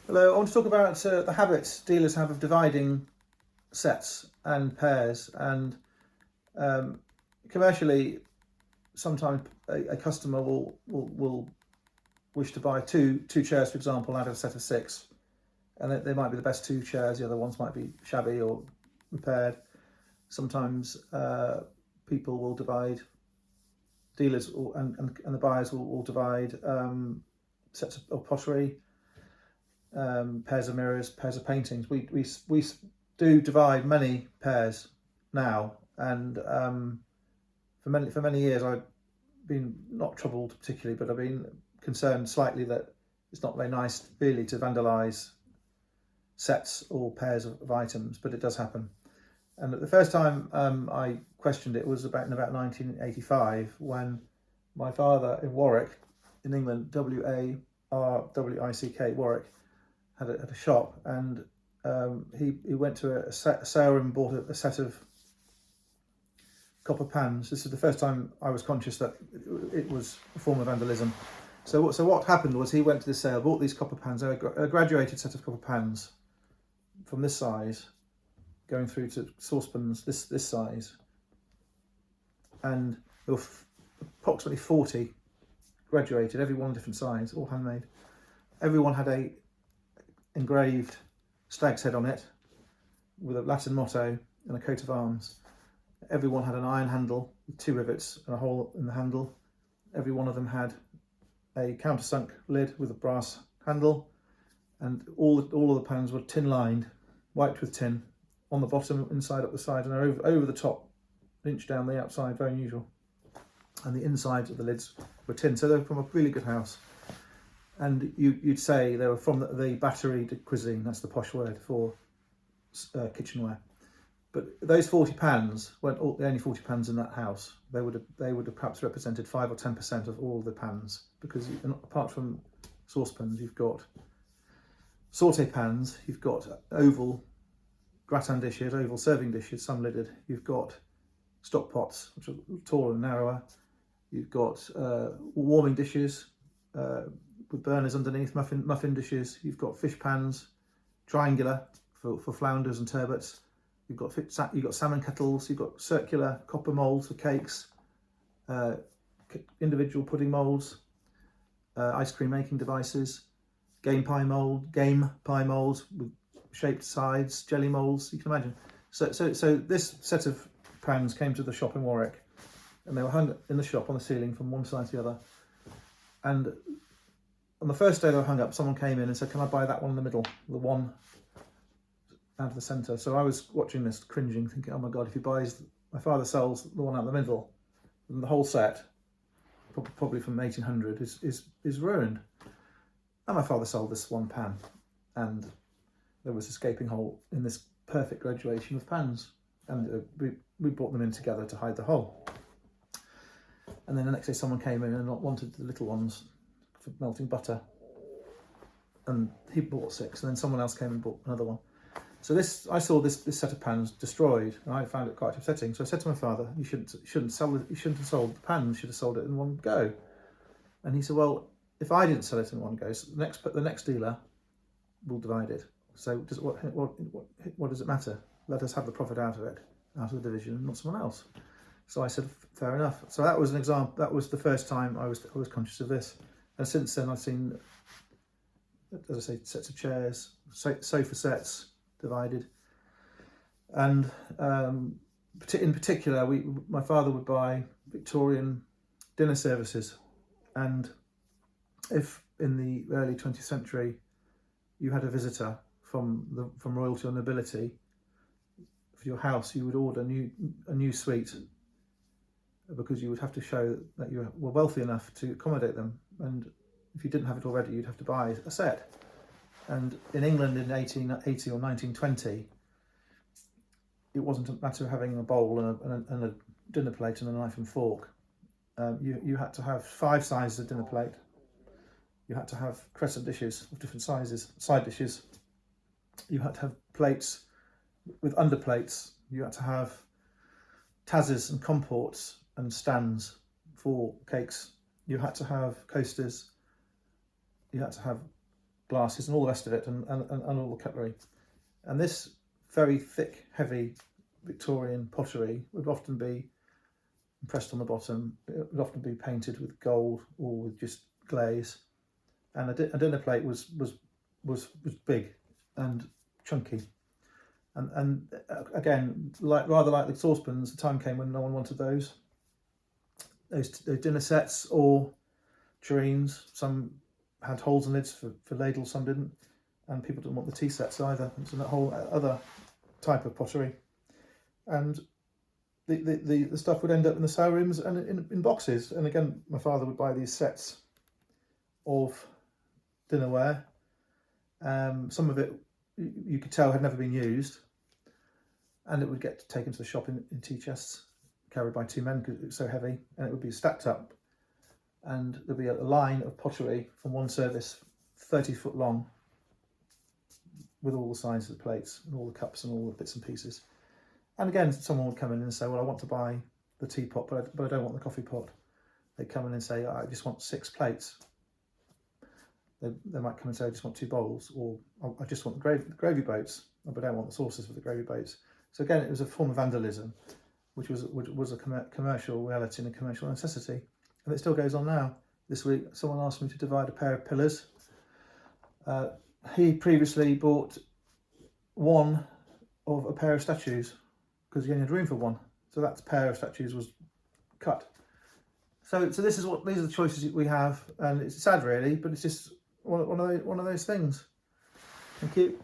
Hello, I want to talk about the habits dealers have of dividing sets and pairs, and um, commercially, sometimes a customer will wish to buy two chairs, for example, out of a set of six, and they might be the best two chairs. The other ones might be shabby or repaired. Sometimes people will divide dealers and the buyers will divide sets of pottery, pairs of mirrors, pairs of paintings. We do divide many pairs now, and for many years I've been not troubled particularly, but I've been concerned slightly that it's not very nice really to vandalise sets or pairs of items, but it does happen. And the first time I questioned it was in about 1985, when my father in Warwick, in England, Warwick, had a shop, and he went to a sale room and bought a set of copper pans. This is the first time I was conscious that it was a form of vandalism. So what happened was he went to the sale, bought these copper pans, a graduated set of copper pans from this size, going through to saucepans this size, and there were approximately 40 graduated, every one different size, all handmade. Everyone had a engraved stag's head on it with a Latin motto and a coat of arms. Everyone had an iron handle with two rivets and a hole in the handle. Every one of them had a countersunk lid with a brass handle, and all of the pans were tin lined, wiped with tin, on the bottom, inside, up the side, and over the top, an inch down the outside, very unusual. And the insides of the lids were tin, so they were from a really good house. And you'd say they were from the Batterie de Cuisine, that's the posh word for kitchenware. But those 40 pans weren't the only 40 pans in that house. They would have perhaps represented 5 or 10% of all the pans, because apart from saucepans, you've got sauté pans, you've got oval gratin dishes, oval serving dishes, some lidded. You've got stock pots, which are taller and narrower. You've got warming dishes with burners underneath, muffin dishes. You've got fish pans, triangular for flounders and turbots. You've got salmon kettles. You've got circular copper moulds for cakes, individual pudding moulds, ice cream making devices, game pie molds with shaped sides, jelly moulds. You can imagine. So this set of pans came to the shop in Warwick, and they were hung in the shop on the ceiling from one side to the other. And on the first day they were hung up, someone came in and said, "Can I buy that one in the middle, the one out of the centre?" So I was watching this, cringing, thinking, "Oh my God, if he buys, my father sells the one out the middle, then the whole set, probably from 1800, is ruined." And my father sold this one pan, and there was this gaping hole in this perfect graduation of pans, and we brought them in together to hide the hole. And then the next day someone came in and wanted the little ones for melting butter, and he bought 6, and then someone else came and bought another one. So I saw this set of pans destroyed, and I found it quite upsetting. So I said to my father, "You shouldn't have sold the pans. You should have sold it in one go." And he said, "Well, if I didn't sell it in one go, so the next dealer will divide it. So what does it matter? Let us have the profit out of it, out of the division, not someone else." So I said, "Fair enough." So that was an example. That was the first time I was conscious of this, and since then I've seen, as I say, sets of chairs, sofa sets divided, and in particular, my father would buy Victorian dinner services, and if in the early 20th century you had a visitor from royalty or nobility for your house, you would order a new suite, because you would have to show that you were wealthy enough to accommodate them, and if you didn't have it already, you'd have to buy a set. And in England in 1880 or 1920, it wasn't a matter of having a bowl and a dinner plate and a knife and fork. You had to have 5 sizes of dinner plate. You had to have crescent dishes of different sizes, side dishes. You had to have plates with underplates. You had to have tazzes and comports and stands for cakes. You had to have coasters. You had to have glasses and all the rest of it, and all the cutlery. And this very thick, heavy Victorian pottery would often be impressed on the bottom. It would often be painted with gold or with just glaze. And a dinner plate was big and chunky. And again, rather like the saucepans, the time came when no one wanted those dinner sets or tureens. Some had holes in lids for ladles, some didn't, and people didn't want the tea sets either. It's a whole other type of pottery, and the stuff would end up in the sale rooms and in boxes. And again, my father would buy these sets of dinnerware. Some of it you could tell had never been used, and it would get taken to the shop in tea chests, carried by two men because it was so heavy, and it would be stacked up, and there'd be a line of pottery from one service 30 foot long, with all the sizes of the plates and all the cups and all the bits and pieces. And again, someone would come in and say, well, I want to buy the teapot, but I don't want the coffee pot. They'd come in and say, I just want 6 plates. They might come and say, I just want 2 bowls, or I just want the gravy boats, but I don't want the sauces for the gravy boats. So again, it was a form of vandalism, which was a commercial reality and a commercial necessity. And it still goes on now. This week, someone asked me to divide a pair of pillars. He previously bought one of a pair of statues because he only had room for one. So that pair of statues was cut. So these are the choices we have, and it's sad really, but it's just one of those things. Thank you.